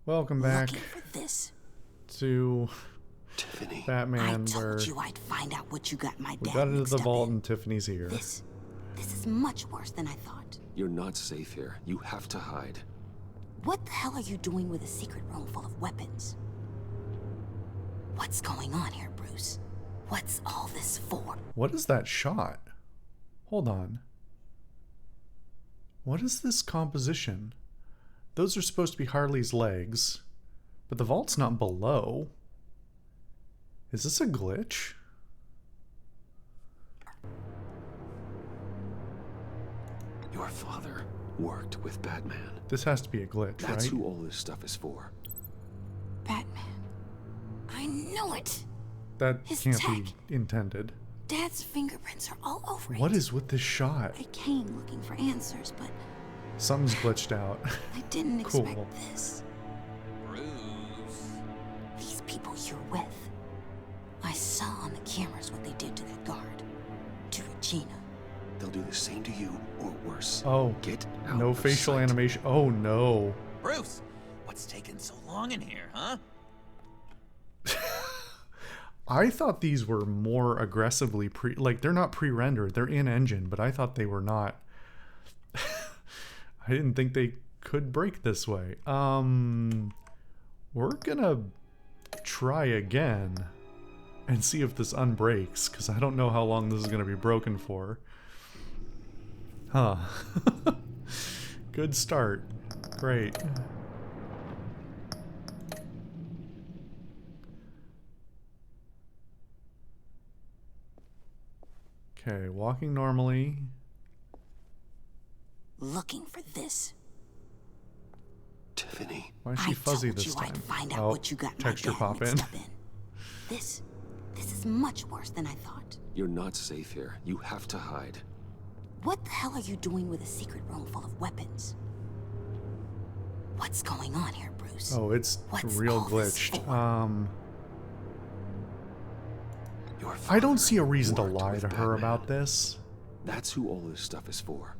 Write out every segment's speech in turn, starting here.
Welcome back Looking for this. to Tiffany. Batman, I where told you I'd find out what you got my we dad got into mixed the up vault in. and Tiffany's here. This is much worse than I thought. You're not safe here. You have to hide. What the hell are you doing with a secret room full of weapons? What's going on here, Bruce? What's all this for? What is that shot? Hold on. What is this composition? Those are supposed to be Harley's legs, but the vault's not below. Is this a glitch? Your father worked with Batman. This has to be a glitch, That's right? who all this stuff is for. Batman. I know it. That His can't tech. be intended. Dad's fingerprints are all over it. What is with this shot? I came looking for answers, but Something's glitched out. I didn't Cool. expect this. Bruce. These people you're with. I saw on the cameras what they did to that guard. To Regina. They'll do the same to you or worse. Oh, Get out no of facial sight. animation. Oh no. Bruce, what's taking so long in here, huh? I thought these were more aggressively like they're not pre-rendered, they're in engine, but I thought they were not. I didn't think they could break this way. We're gonna try again and see if this unbreaks, because I don't know how long this is gonna be broken for. Huh. Good start. Great. Okay, walking normally. Looking for this. Tiffany. Why is she I fuzzy told this you time? I'd find out Oh, what you got my texture dad pop mixed in. up in. This is much worse than I thought. You're not safe here. You have to hide. What the hell are you doing with a secret room full of weapons? What's going on here, Bruce? Oh, it's What's real all this glitched. for? Your I don't father see a reason to worked lie with to her Batman. about this. That's who all this stuff is for.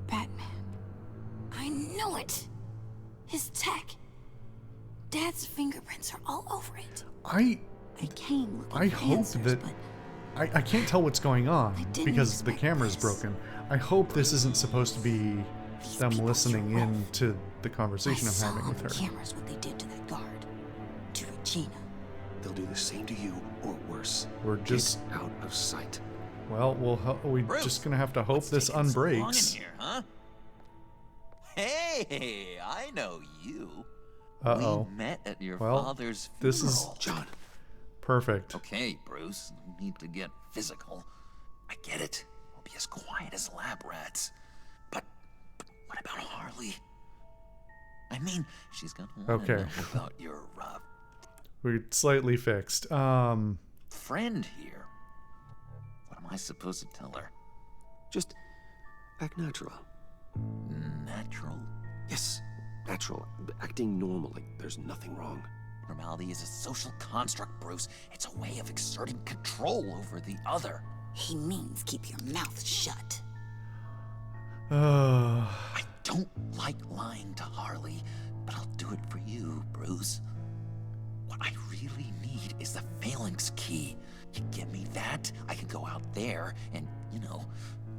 Batman. I know it. His tech. Dad's fingerprints are all over it. I came looking I for hope answers, that but I can't tell what's going on I didn't because the expect camera's this. broken. I hope this isn't supposed to be these them people listening you're in with. to the I conversation I'm saw having on with the her. cameras what they did to that guard. To Regina. They'll do the same to you or worse. We're just Get out of sight. well, we're Bruce, just gonna have to hope what's this taking so long in unbreaks. here, huh? Hey, I know you. Uh-oh. We met at your Well, father's this is- funeral. John. Perfect. Okay, Bruce, no need to get physical. I get it. We'll be as quiet as lab rats. But what about Harley? I mean, she's gonna want to Okay. know about your We're slightly fixed. friend here. What am I supposed to tell her? Just act natural. Natural? Yes, natural. Acting normal, like there's nothing wrong. Normality is a social construct, Bruce. It's a way of exerting control over the other. He means keep your mouth shut. I don't like lying to Harley, but I'll do it for you, Bruce. What I really need is the phalanx key. You give me that, I can go out there and,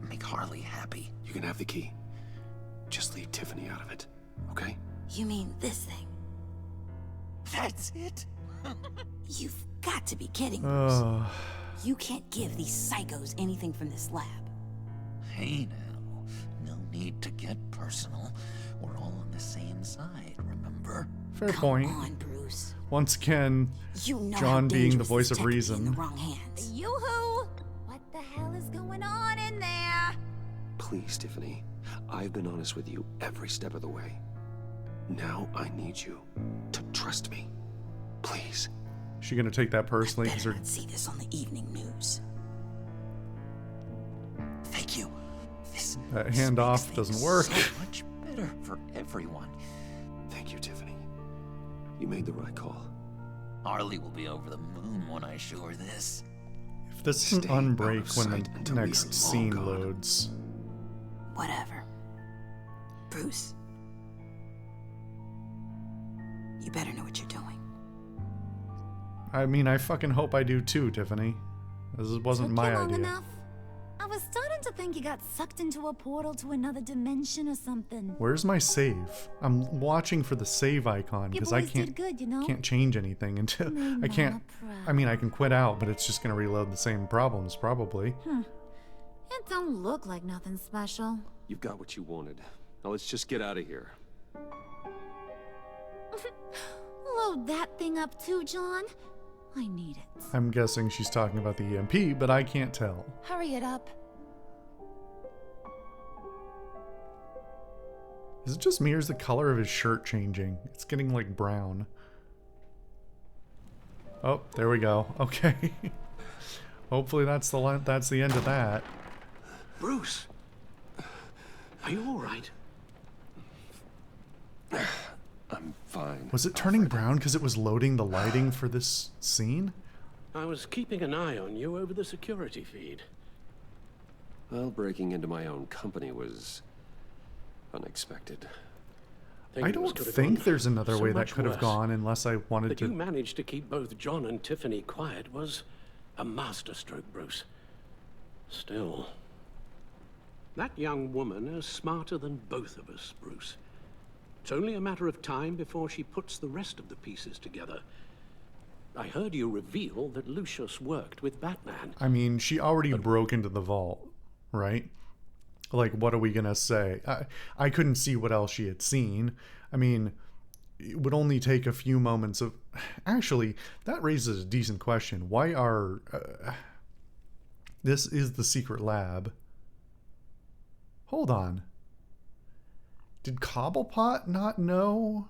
make Harley happy. You can have the key. Just leave Tiffany out of it, okay? You mean this thing? That's it? You've got to be kidding, Bruce. uh, You can't give these psychos anything from this lab. Hey now, no need to get personal. We're all on the same side, remember? fair Come point. on, Bruce. Once again, You know John how being the dangerous voice this of tech could be in the reason. wrong hands. Yoo-hoo! What the hell is going on in there? Please, Tiffany. I've been honest with you every step of the way. Now I need you to trust me. Please. is she gonna take that personally? 'Cause Better her not see this on the evening news. Thank you. This handoff makes doesn't things work. So much better for everyone. Thank you, Tiffany. You made the right call. Harley will be over the moon when I show her this. If this doesn't Stay out of unbreak when sight the until we next are long scene gone. loads. Whatever. Bruce. You better know what you're doing. I mean, I fucking hope I do too, Tiffany. This wasn't Took my you long idea. enough? I was starting to think you got sucked into a portal to another dimension or something. Where's my save? I'm watching for the save icon You because I boys did can't good, you know? can't change anything until Made I can't. Mama proud. I mean, I can quit out, but it's just gonna reload the same problems probably. It don't look like nothing special. You've got what you wanted. Now let's just get out of here. Load that thing up too, John. I need it. I'm guessing she's talking about the EMP, but I can't tell. Hurry it up. Is it just me or is the color of his shirt changing? It's getting like brown. Oh, there we go. Okay. Hopefully that's the end of that. Bruce, are you all right? I'm fine. Was it turning brown because it was loading the lighting for this scene? I was keeping an eye on you over the security feed. Well, breaking into my own company was unexpected. I don't think there's another way that could have worse. gone unless I wanted That you to. managed to keep both John and Tiffany quiet was a masterstroke, Bruce. Still, that young woman is smarter than both of us, Bruce. It's only a matter of time before she puts the rest of the pieces together. I heard you reveal that Lucius worked with Batman. I mean, she already broke into the vault, right? Like, what are we gonna say? I couldn't see what else she had seen. I mean, it would only take a few moments of... Actually, that raises a decent question. Why are... This is the secret lab. Hold on. Did Cobblepot not know?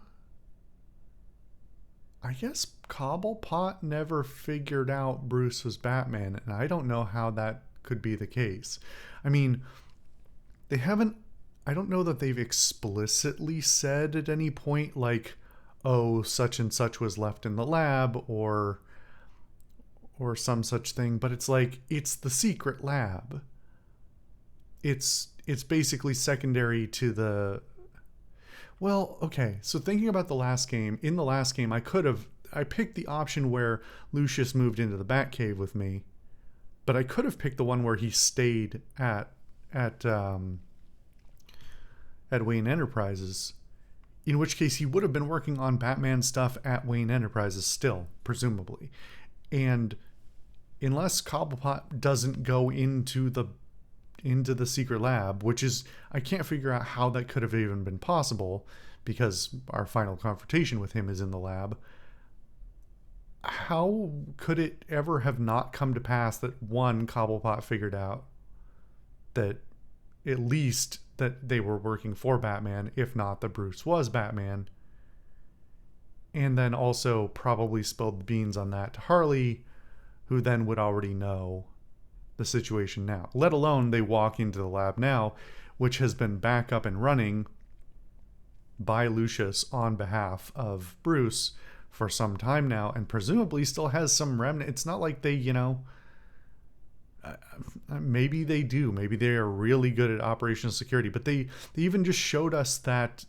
I guess Cobblepot never figured out Bruce was Batman, and I don't know how that could be the case. I mean, they haven't... I don't know that they've explicitly said at any point, like, oh, such and such was left in the lab, or some such thing, but it's like, it's the secret lab. It's basically secondary to the... Well, okay, so thinking about the last game, in the last game, I picked the option where Lucius moved into the Batcave with me, but I could have picked the one where he stayed at Wayne Enterprises, in which case he would have been working on Batman stuff at Wayne Enterprises still, presumably. And unless Cobblepot doesn't go into the secret lab, which is, I can't figure out how that could have even been possible because our final confrontation with him is in the lab. How could it ever have not come to pass that one, Cobblepot figured out that at least that they were working for Batman, if not that Bruce was Batman, and then also probably spilled the beans on that to Harley, who then would already know the situation now, let alone they walk into the lab now, which has been back up and running by Lucius on behalf of Bruce for some time now, and presumably still has some remnant. It's not like they, maybe they do. Maybe they are really good at operational security, but they even just showed us that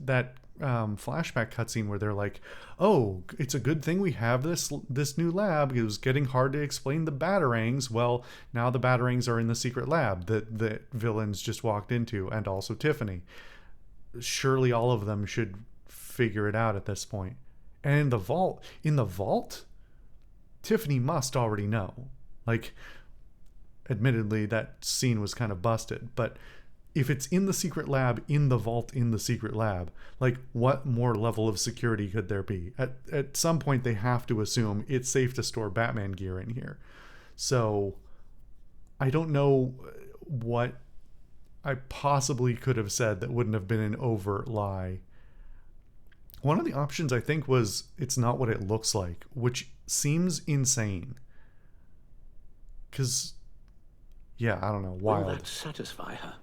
flashback cutscene where they're like, oh, it's a good thing we have this new lab. It was getting hard to explain the batarangs. Well, now the batarangs are in the secret lab that the villains just walked into, and also Tiffany. Surely all of them should figure it out at this point. And in the vault, Tiffany must already know. Like, admittedly, that scene was kind of busted, but if it's in the secret lab, in the vault, in the secret lab, like, what more level of security could there be? At some point, they have to assume it's safe to store Batman gear in here. So, I don't know what I possibly could have said that wouldn't have been an overt lie. One of the options, I think, was it's not what it looks like, which seems insane. Because, yeah, I don't know, wild. Will that satisfy her?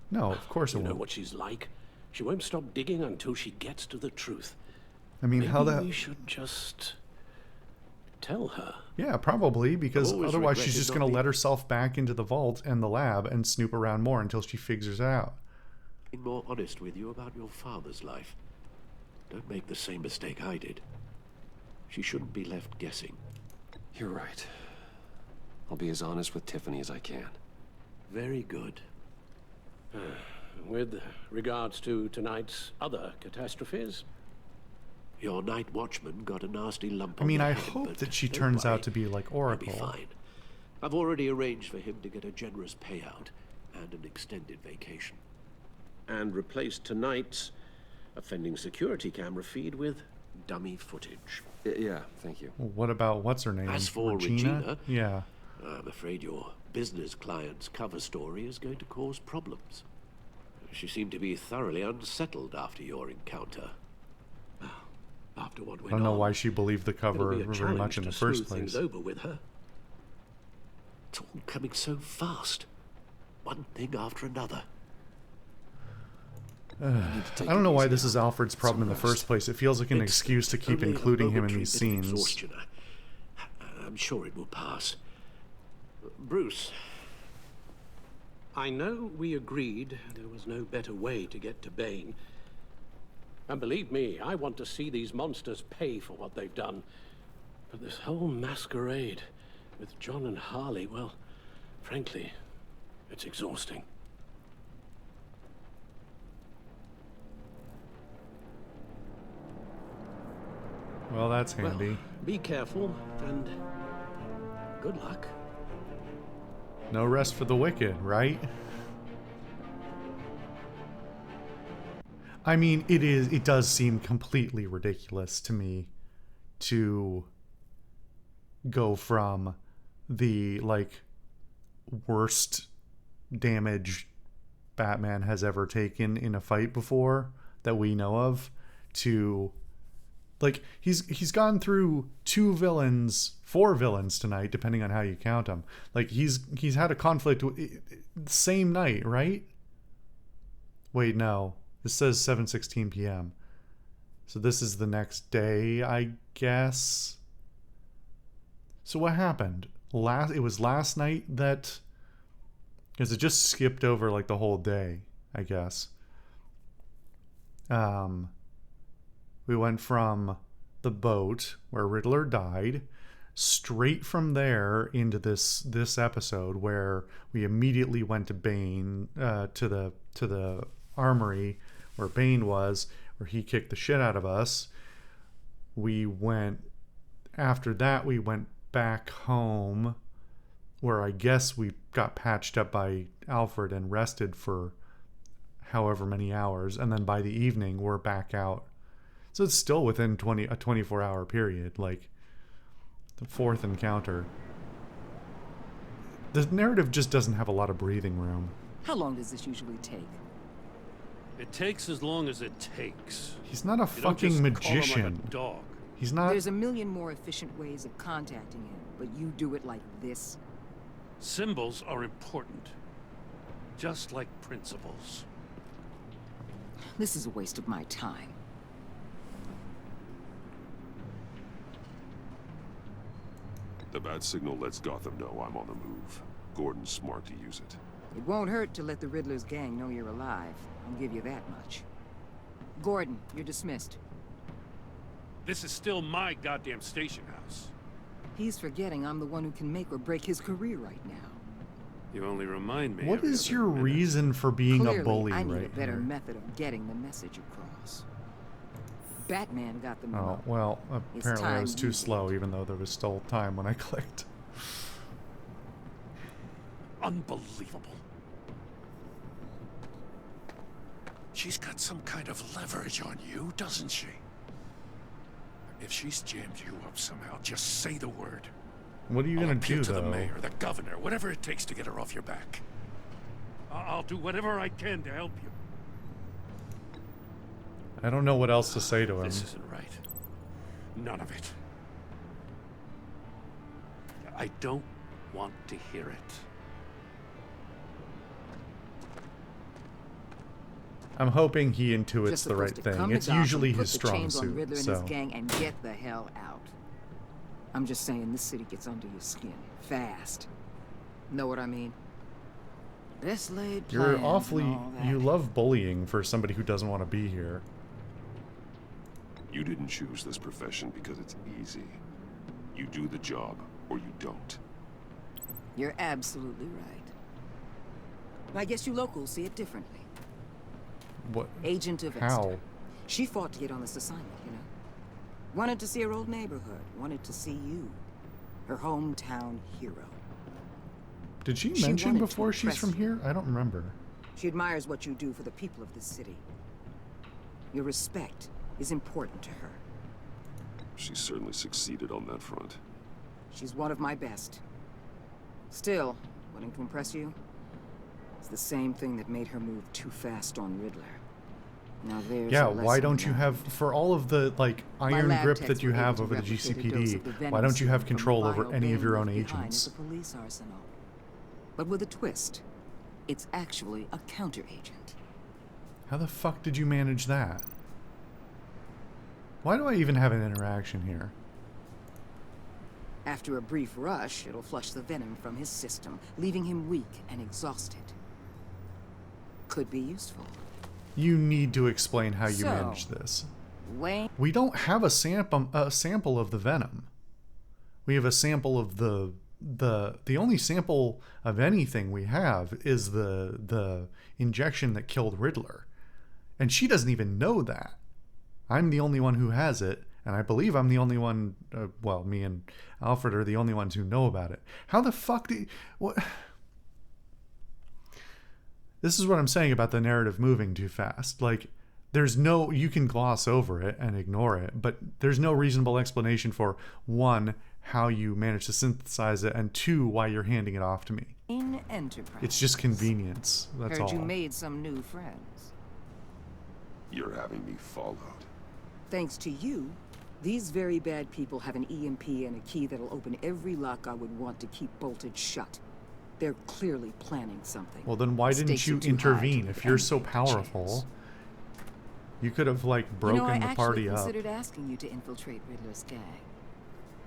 No, of course it You know won't. what she's like. She won't stop digging until she gets to the truth. I mean, Maybe we should just tell her. Yeah, probably, because I've always otherwise she's regretted just not going to being- let herself back into the vault and the lab and snoop around more until she figures it out. Be more honest with you about your father's life. Don't make the same mistake I did. She shouldn't be left guessing. You're right. I'll be as honest with Tiffany as I can. Very good. With regards to tonight's other catastrophes, your night watchman got a nasty lump on the I head, hope but that she don't turns worry, out to be like he'll Oracle. be fine. I've already arranged for him to get a generous payout and an extended vacation. And replaced tonight's offending security camera feed with dummy footage. Yeah, thank you. What about what's her name? As for Regina, Yeah. I'm afraid your business client's cover story is going to cause problems. She seemed to be thoroughly unsettled after your encounter. After what went I don't know on, why she believed the cover it'll be a very much challenge in the to first smooth things place. over with her. It's all coming so fast. One thing after another. I don't know why this is Alfred's problem in the first place. It feels like an It's excuse to keep only a including him in momentary these bit of scenes. exhaustion. I'm sure it will pass. Bruce, I know we agreed there was no better way to get to Bane. And believe me, I want to see these monsters pay for what they've done. But this whole masquerade with John and Harley, well, frankly, it's exhausting. Well, that's handy. Well, be careful and good luck. No rest for the wicked, right? It does seem completely ridiculous to me to go from the, like, worst damage Batman has ever taken in a fight before that we know of to, like, he's gone through 4 villains tonight, depending on how you count them. Like, he's had a conflict same night, right? Wait, no. This says 7:16 p.m. So this is the next day, I guess. So what happened? It was last night that, because it just skipped over like the whole day, I guess. We went from the boat where Riddler died straight from there into this episode where we immediately went to Bane, to the armory where Bane was, where he kicked the shit out of us. After that we went back home, where I guess we got patched up by Alfred and rested for however many hours, and then by the evening we're back out. So it's still within a 24-hour period, like the 4th encounter. The narrative just doesn't have a lot of breathing room. How long does this usually take? It takes as long as it takes. He's not a You don't just fucking call him magician. like a dog. He's not. There's a million more efficient ways of contacting him, but you do it like this? Symbols are important. Just like principles. This is a waste of my time. The bat signal lets Gotham know I'm on the move. Gordon's smart to use it. It won't hurt to let the Riddler's gang know you're alive. I'll give you that much. Gordon, you're dismissed. This is still my goddamn station house. He's forgetting I'm the one who can make or break his career right now. You only remind me. What every is other your minute. reason for being Clearly, a bully I need right a better here? method of getting the message across. Batman got the Oh, memo. well, It's apparently I time was too you slow, even though there was still time when I clicked. Unbelievable. She's got some kind of leverage on you, doesn't she? If she's jammed you up somehow, just say the word. What are you I'll gonna appeal do, to the though? mayor, the governor, whatever it takes to get her off your back. I'll do whatever I can to help you. I don't know what else to say to him. This isn't right. None of it. I don't want to hear it. I'm hoping he Just intuits the right supposed to come thing. to It's Gotham, usually put his the strong chains on suit, Riddler and so... his gang and get the hell out. I'm just saying, this city gets under your skin fast. Know what I mean? Best laid plans You're and all that. you love bullying for somebody who doesn't want to be here. This city gets under your skin fast. Know what I mean? Best laid plans and all that. You awfully, you love bullying for somebody who doesn't want to be here. You didn't choose this profession because it's easy. You do the job, or you don't. You're absolutely right. I guess you locals see it differently. What? Agent of How? Esther. She fought to get on this assignment, you know? Wanted to see her old neighborhood. Wanted to see you. Her hometown hero. Did she She mention wanted to before she's impress from you. here? I don't remember. She admires what you do for the people of this city. Your respect is important to her. She certainly succeeded on that front. She's one of my best. Still, wanting to impress you? It's the same thing that made her move too fast on Riddler. Now there's Yeah, a why lesson don't you have, learned. for all of the, like, iron lab grip techs that you were able have to over the replicate a dose GCPD, of the why venom don't you have serum from control the over vial any of your Bane own left behind agents? at the police arsenal? But with a twist. It's actually a counter-agent. How the fuck did you manage that? Why do I even have an interaction here? After a brief rush, it'll flush the venom from his system, leaving him weak and exhausted. Could be useful. You need to explain how you So, manage this. Wayne... We don't have a sample of the venom. We have a sample of the only sample of anything we have is the injection that killed Riddler. And she doesn't even know that. I'm the only one who has it, and I believe I'm the only one, well, me and Alfred are the only ones who know about it. How the fuck do you, what? This is what I'm saying about the narrative moving too fast. Like, there's no, you can gloss over it and ignore it, but there's no reasonable explanation for, one, how you manage to synthesize it, and two, why you're handing it off to me. In Enterprise. It's just convenience, that's Heard all. you made some new friends. You're having me followed. Thanks to you, these very bad people have an EMP and a key that'll open every lock I would want to keep bolted shut. They're clearly planning something. Well, then why didn't Stakes you are too high intervene? to If give you're so anyone a powerful, chance. you could have, like, broken the party I up. actually considered asking you to infiltrate Riddler's gang.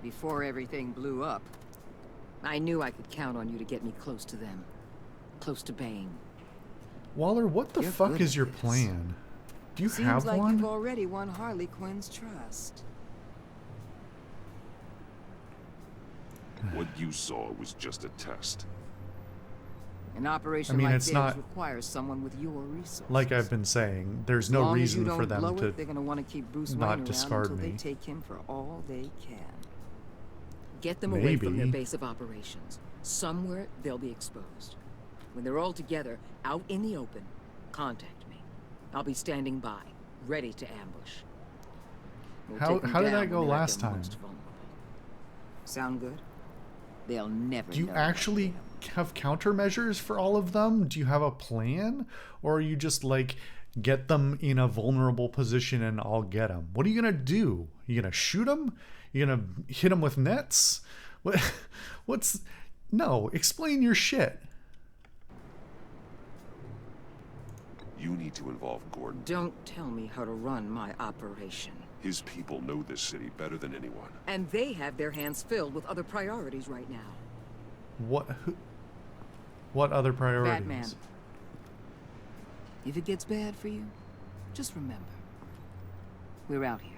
Before everything blew up, I knew I could count on you to get me close to them. Close to Bane. Waller, what the You're fuck good is at your this. plan? Do you Seems have like one? you've already won Harley Quinn's trust. What you saw was just a test. An operation I mean, like it's theirs not- requires someone with your resources. Like I've been saying, there's As no long as reason you for don't blow them it, they're to gonna want to keep Bruce not Wayne discard around until me. they take him for all they can. Get them away from their Maybe. base of operations. Somewhere they'll be exposed. When they're all together, out in the open, contact me. I'll be standing by, ready to ambush. We'll How- take them how did down that go when they're at last their time? most vulnerable. Sound good? They'll never Do you know actually have countermeasures for all of them? Do you have a plan? Or are you just like, get them in a vulnerable position and I'll get them? What are you going to do? You going to shoot them? You going to hit them with nets? What's... No, explain your shit. You need to involve Gordon. Don't tell me how to run my operation. His people know this city better than anyone. And they have their hands filled with other priorities right now. What other priorities? Batman. If it gets bad for you, just remember. We're out here.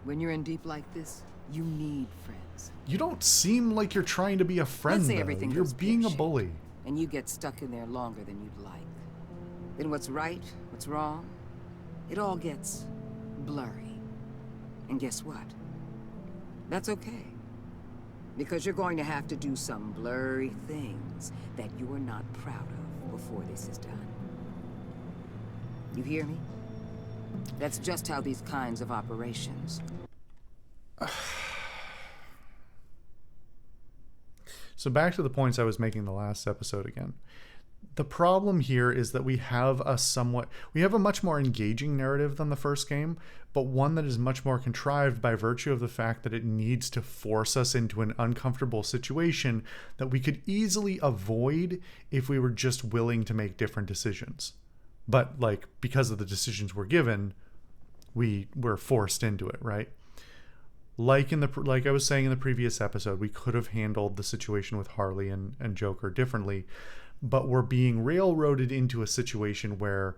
When you're in deep like this, you need friends. You don't seem like you're trying to be a friend, Let's say though. everything You're goes being a pear-shaped, bully. and you get stuck in there longer than you'd like. Then what's right, what's wrong, it all gets blurry. And guess what? That's okay. Because you're going to have to do some blurry things that you are not proud of before this is done. You hear me? That's just how these kinds of operations. So back to the points I was making the last episode again. The problem here is that we have a much more engaging narrative than the first game, but one that is much more contrived by virtue of the fact that it needs to force us into an uncomfortable situation that we could easily avoid if we were just willing to make different decisions. But like, because of the decisions we're given, we were forced into it, right? Like I was saying in the previous episode, we could have handled the situation with Harley and Joker differently, but we're being railroaded into a situation where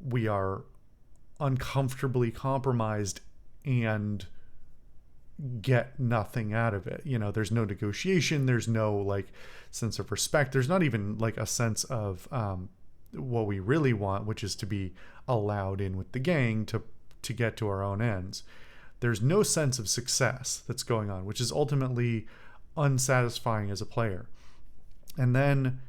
we are uncomfortably compromised and get nothing out of it. You know, there's no negotiation, there's no like sense of respect, there's not even like a sense of what we really want, which is to be allowed in with the gang to get to our own ends. There's no sense of success that's going on, which is ultimately unsatisfying as a player. And then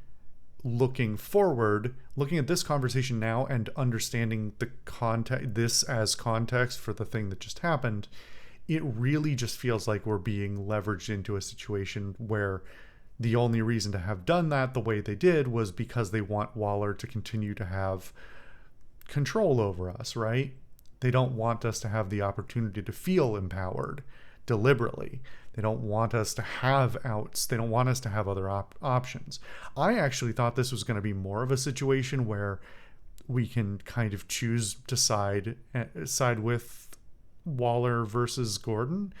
looking forward, looking at this conversation now and understanding the context, this as context for the thing that just happened, it really just feels like we're being leveraged into a situation where the only reason to have done that the way they did was because they want Waller to continue to have control over us, right? They don't want us to have the opportunity to feel empowered deliberately. They don't want us to have outs. They don't want us to have other options. I actually thought this was going to be more of a situation where we can kind of choose to side with Waller versus Gordon,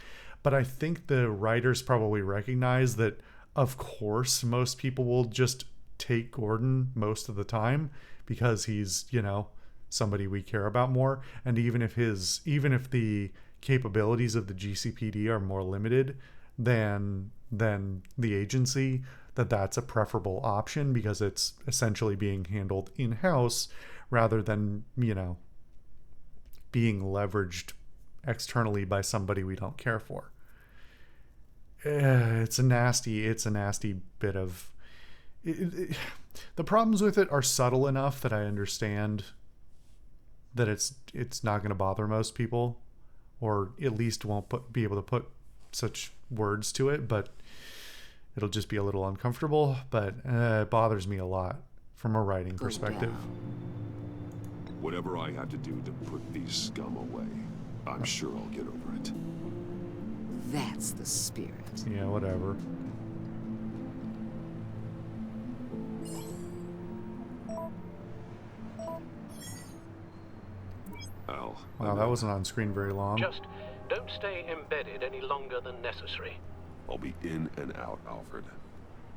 but I think the writers probably recognize that of course most people will just take Gordon most of the time because he's, you know, somebody we care about more, and even if the capabilities of the GCPD are more limited than the agency, that's a preferable option because it's essentially being handled in-house rather than, you know, being leveraged externally by somebody we don't care for. It's a nasty bit of the problems with it are subtle enough that I understand that it's not going to bother most people, or at least won't be able to put such words to it, but it'll just be a little uncomfortable. But it bothers me a lot from a writing perspective. Whatever I have to do to put these scum away, I'm sure I'll get over it. That's the spirit. Yeah, whatever. Al. Wow, that wasn't on screen very long. Just don't stay embedded any longer than necessary. I'll be in and out, Alfred.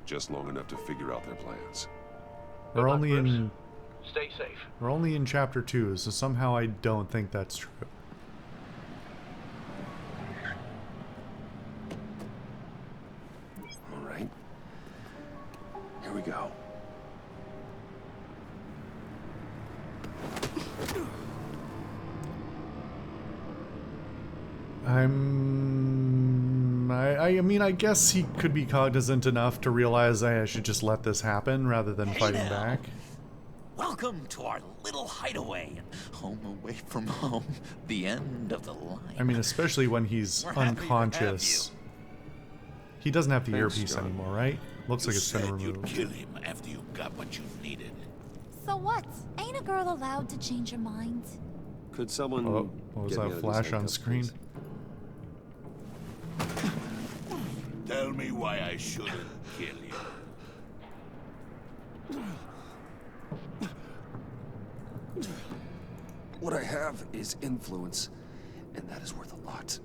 Just long enough to figure out their plans. We're only in... Stay safe. We're only in chapter 2, so somehow I don't think that's true. All right. Here we go. I mean, I guess he could be cognizant enough to realize I should just let this happen rather than fighting back. Welcome to our little hideaway, home away from home, the end of the line. I mean, especially when he's unconscious. He doesn't have the earpiece John. anymore, right? Looks like it's been You'd removed. kill him after you got what you needed. So what? Ain't a girl allowed to change her mind? Could someone Oh, what was get me that out of flash these on handcuffs, screen? please? Tell me why I shouldn't kill you. What I have is influence, and that is worth a lot.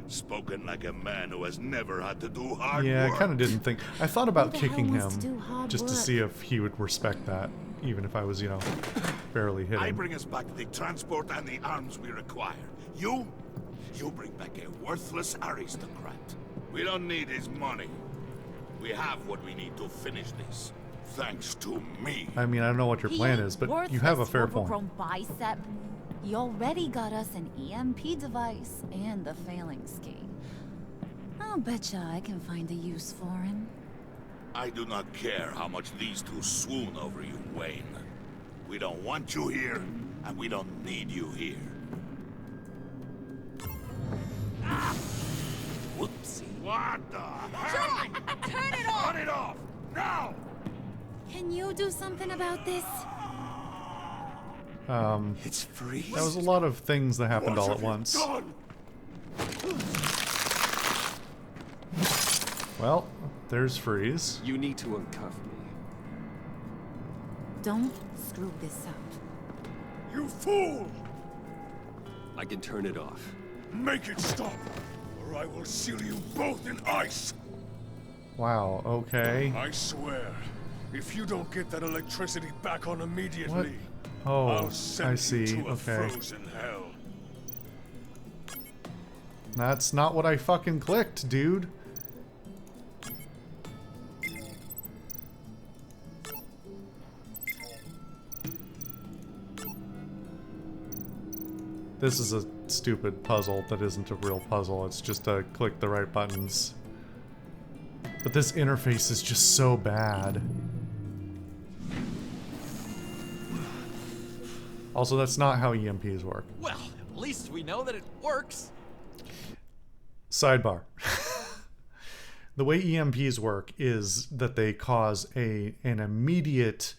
Spoken like a man who has never had to do hard Yeah, I work. kind of didn't think... I thought about Who the hell kicking wants him to do hard just to work? see if he would respect that, even if I was, you know, barely hitting. I bring us back the transport and the arms we require. You bring back a worthless aristocrat. We don't need his money. We have what we need to finish this. Thanks to me. I mean, I don't know what your He plan ain't is, but you have a worthless fair point. overgrown bicep. He already got us an EMP device and the failing ski. I'll betcha I can find a use for him. I do not care how much these two swoon over you, Wayne. We don't want you here, and we don't need you here. Whoopsie. What the hell? John! Turn it off! Turn it off! Now! Can you do something about this? It's free. That was a lot of things that happened What all have at you once. done? Well, there's Freeze. You need to uncuff me. Don't screw this up. You fool! I can turn it off. Make it stop, or I will seal you both in ice! Wow, okay. I swear, if you don't get that electricity back on immediately, Oh, I'll send I see, you to a okay. frozen hell. That's not what I fucking clicked, dude. This is a stupid puzzle that isn't a real puzzle. It's just to click the right buttons. But this interface is just so bad. Also, that's not how EMPs work. Well, at least we know that it works. Sidebar. The way EMPs work is that they cause an immediate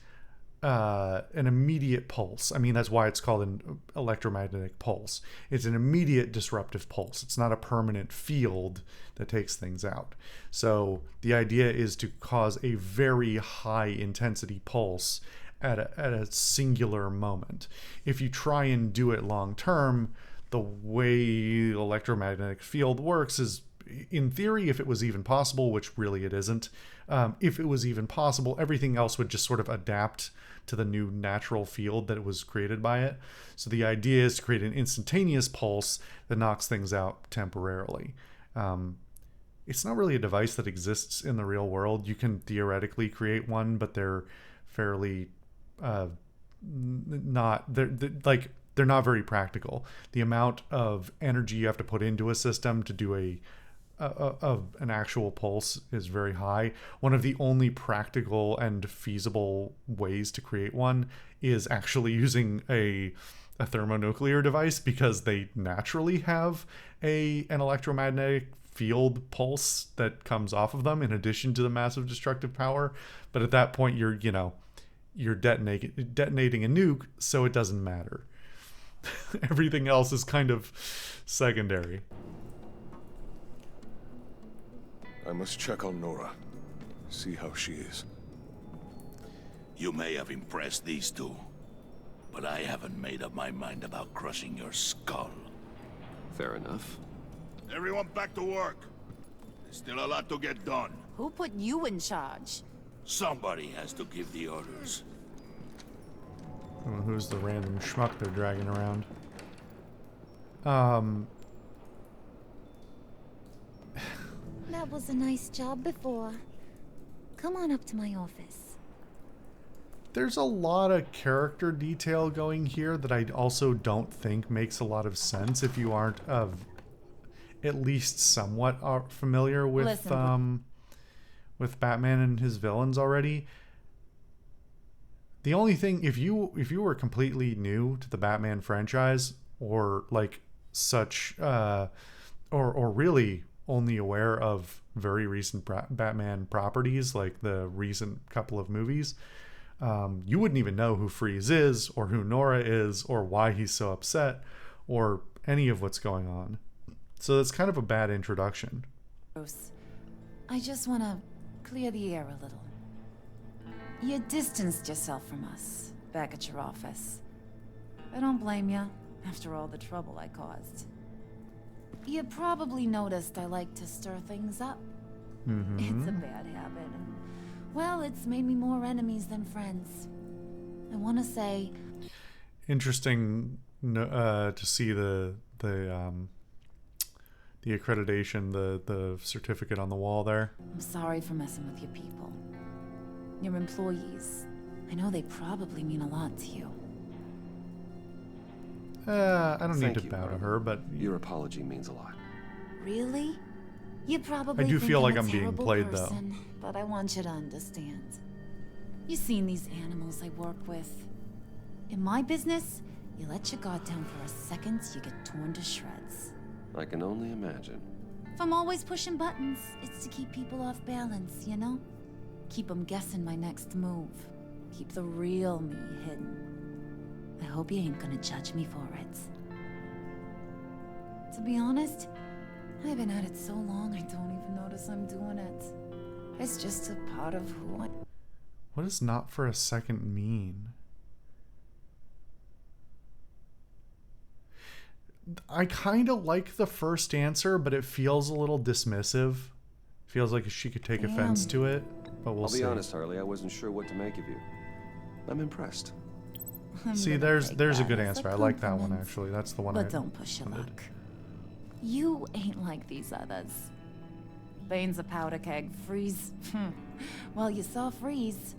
pulse. I mean, that's why it's called an electromagnetic pulse. It's an immediate disruptive pulse. It's not a permanent field that takes things out. So the idea is to cause a very high intensity pulse at a singular moment. If you try and do it long term, the way electromagnetic field works is, in theory, if it was even possible, which really it isn't, if it was even possible, everything else would just sort of adapt to the new natural field that was created by it. So the idea is to create an instantaneous pulse that knocks things out temporarily. It's not really a device that exists in the real world. You can theoretically create one, but they're fairly they're not very practical. The amount of energy you have to put into a system to do an actual pulse is very high. One of the only practical and feasible ways to create one is actually using a thermonuclear device, because they naturally have an electromagnetic field pulse that comes off of them in addition to the massive destructive power. But at that point, you're detonating a nuke, so it doesn't matter. Everything else is kind of secondary. I must check on Nora. See how she is. You may have impressed these two, but I haven't made up my mind about crushing your skull. Fair enough. Everyone back to work. There's still a lot to get done. Who put you in charge? Somebody has to give the orders. I don't know who's the random schmuck they're dragging around. That was a nice job before. Come on up to my office. There's a lot of character detail going here that I also don't think makes a lot of sense if you aren't at least somewhat familiar with Batman and his villains already. The only thing, if you were completely new to the Batman franchise, or like such, or really only aware of very recent Batman properties, like the recent couple of movies, you wouldn't even know who Freeze is, or who Nora is, or why he's so upset, or any of what's going on. So that's kind of a bad introduction. Bruce, I just want to clear the air a little. You distanced yourself from us back at your office. I don't blame you, after all the trouble I caused. You probably noticed I like to stir things up. Mm-hmm. It's a bad habit, and, well, it's made me more enemies than friends. I want to say... Interesting to see the accreditation, the certificate on the wall there. I'm sorry for messing with your people. Your employees. I know they probably mean a lot to you. I don't need Thank to you, bow to Mark. her, but Your apology means a lot. Really? You probably I do think feel like a I'm being terrible played, person, but I want you to understand. You seen these animals I work with. In my business, you let your guard down for a second, you get torn to shreds. I can only imagine. If I'm always pushing buttons, it's to keep people off balance, you know? Keep them guessing my next move. Keep the real me hidden. I hope you ain't gonna judge me for it. To be honest, I've been at it so long I don't even notice I'm doing it. It's just a part of who I... what does not for a second mean? I kind of like the first answer, but it feels a little dismissive. Feels like she could take offense to it, but we'll see. I'll be honest, Harley, I wasn't sure what to make of you. I'm impressed. I'm See, gonna there's take a that good as answer. I like that one, compliment. actually. That's the one But I don't push your wanted. luck. You ain't like these others. Bane's a powder keg. Freeze. Well, you saw Freeze.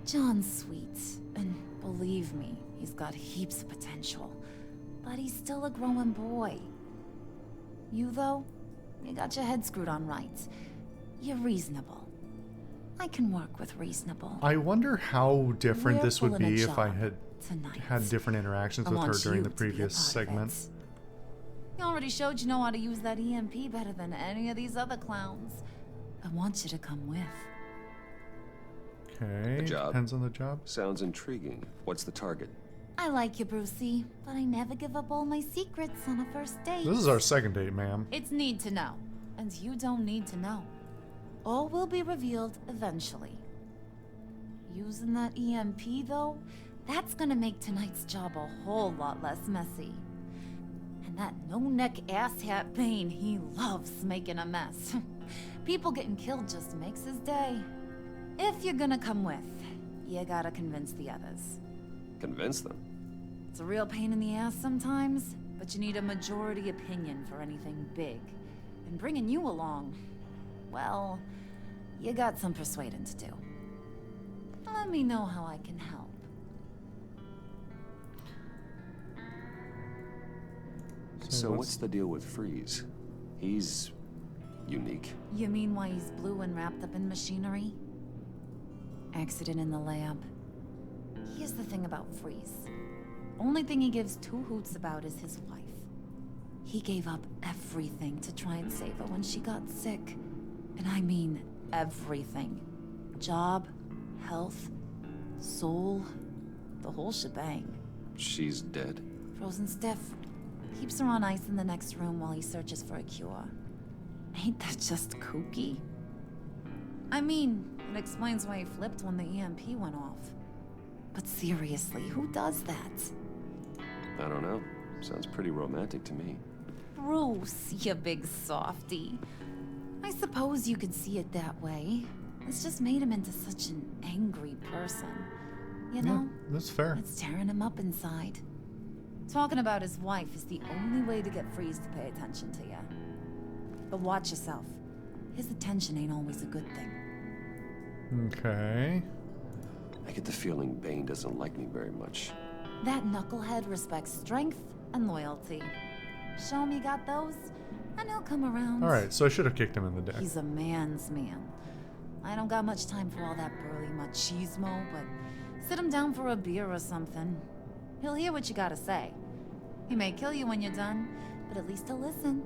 John's sweet, and believe me, he's got heaps of potential. But he's still a growing boy. You, though, you got your head screwed on right. You're reasonable. I can work with reasonable. I wonder how different this would We're be pulling a if I job had tonight. had different interactions I with her want during you the to be a previous part of segment. it. You already showed you know how to use that EMP better than any of these other clowns. I want you to come with. Okay, A job. depends on the job. Sounds intriguing. What's the target? I like you, Brucey, but I never give up all my secrets on a first date. This is our second date, ma'am. It's need to know, and you don't need to know. All will be revealed eventually. Using that EMP, though, that's gonna make tonight's job a whole lot less messy. And that no-neck asshat Bane, he loves making a mess. People getting killed just makes his day. If you're gonna come with, you gotta convince the others. Convince them. It's a real pain in the ass sometimes, but you need a majority opinion for anything big. And bringing you along, well, you got some persuading to do. Let me know how I can help. So what's the deal with Freeze? He's unique. You mean why he's blue and wrapped up in machinery? Accident in the lab. Here's the thing about Freeze. Only thing he gives two hoots about is his wife. He gave up everything to try and save her when she got sick. And I mean everything. Job, health, soul, the whole shebang. She's dead. Frozen stiff. Keeps her on ice in the next room while he searches for a cure. Ain't that just kooky? I mean, it explains why he flipped when the EMP went off. But seriously, who does that? I don't know. Sounds pretty romantic to me. Bruce, you big softy. I suppose you could see it that way. It's just made him into such an angry person. You know? That's fair. It's tearing him up inside. Talking about his wife is the only way to get Freeze to pay attention to you. But watch yourself. His attention ain't always a good thing. Okay. I get the feeling Bane doesn't like me very much. That knucklehead respects strength and loyalty. Show me got those, and he'll come around. Alright, so I should have kicked him in the dick. He's a man's man. I don't got much time for all that burly machismo, but sit him down for a beer or something. He'll hear what you gotta say. He may kill you when you're done, but at least he'll listen.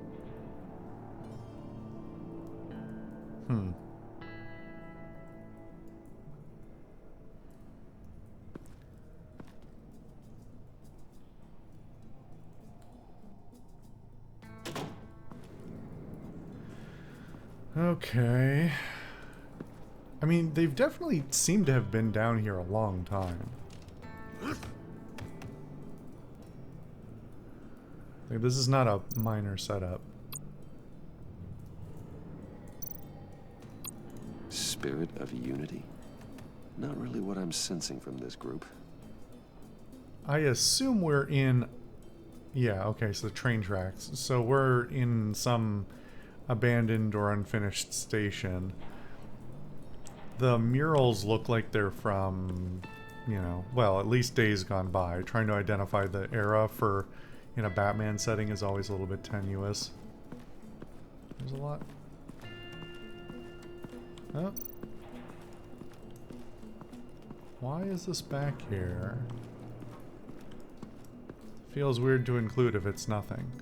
Okay. I mean, they've definitely seemed to have been down here a long time. Like, this is not a minor setup. Spirit of unity? Not really what I'm sensing from this group. I assume we're in... Yeah, okay, so the train tracks. So we're in some abandoned or unfinished station. The murals look like they're from, you know, well, at least Days Gone By. Trying to identify the era for in a Batman setting is always a little bit tenuous. There's a lot. Oh. Why is this back here? Feels weird to include if it's nothing.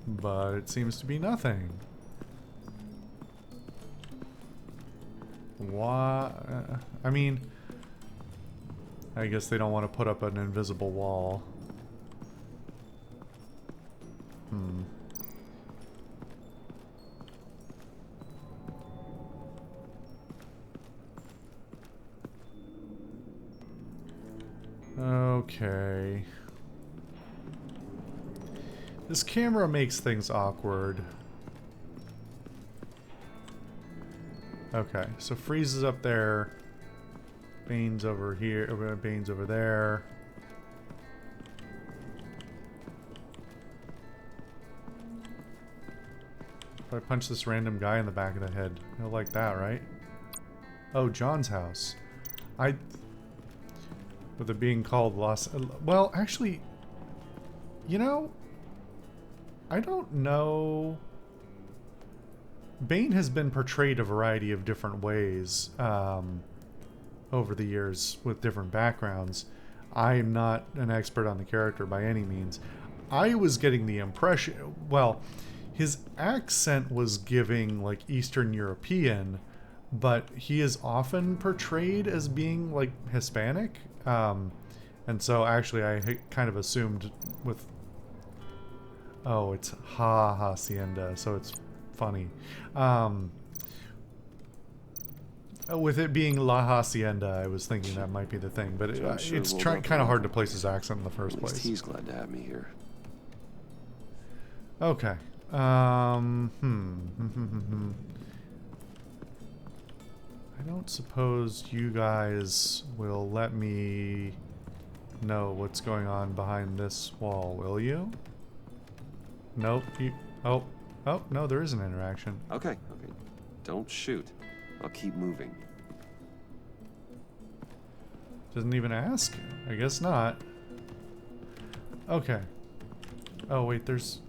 But it seems to be nothing. Why? I mean, I guess they don't want to put up an invisible wall. Okay. This camera makes things awkward. Okay, so Freeze is up there. Bane's over here. Bane's over there. If I punch this random guy in the back of the head, he'll like that, right? Oh, John's house. With it being called Los... Well, actually, you know, I don't know. Bane has been portrayed a variety of different ways over the years with different backgrounds. I am not an expert on the character by any means. I was getting the impression... Well, his accent was giving, like, Eastern European, but he is often portrayed as being, like, Hispanic. And so, actually, I kind of assumed with... Oh, it's Hacienda, so it's funny. With it being La Hacienda, I was thinking that might be the thing, but it's kind of hard to place his accent in the first place. He's glad to have me here. Okay. I don't suppose you guys will let me know what's going on behind this wall, will you? Nope. Oh, no, there is an interaction. Okay. Don't shoot. I'll keep moving. Doesn't even ask? I guess not. Okay. Oh, wait, there's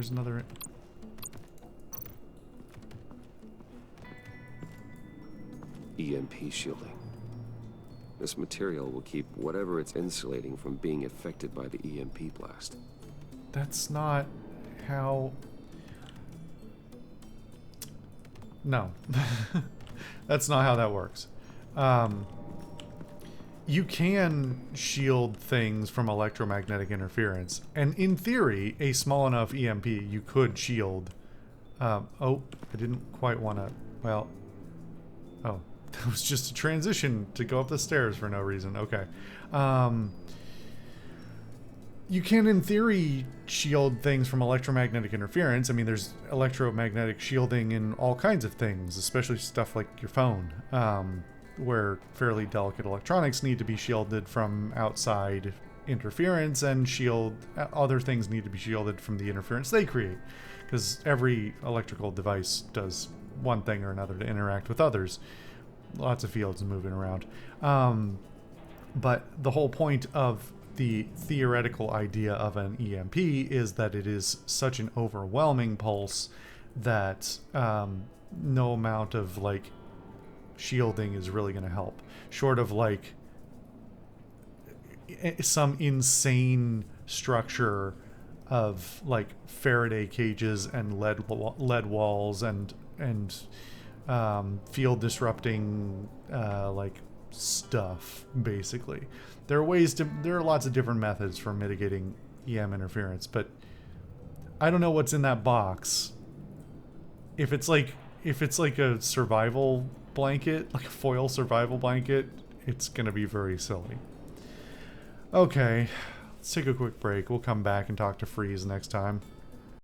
another... EMP shielding. This material will keep whatever it's insulating from being affected by the EMP blast. That's not how... No. That's not how that works. You can shield things from electromagnetic interference, and in theory, a small enough EMP you could shield. Oh, I didn't quite want to... Well... Oh, that was just a transition to go up the stairs for no reason. Okay. You can, in theory, shield things from electromagnetic interference. I mean, there's electromagnetic shielding in all kinds of things, especially stuff like your phone, where fairly delicate electronics need to be shielded from outside interference, and other things need to be shielded from the interference they create, because every electrical device does one thing or another to interact with others. Lots of fields moving around. But the whole point of the theoretical idea of an EMP is that it is such an overwhelming pulse that no amount of, like, shielding is really going to help. Short of, like, some insane structure of, like, Faraday cages and lead walls and field disrupting, like, stuff, basically. There are lots of different methods for mitigating EM interference, but I don't know what's in that box. If it's like a survival blanket, like a foil survival blanket, it's gonna be very silly. Okay, let's take a quick break. We'll come back and talk to Freeze next time.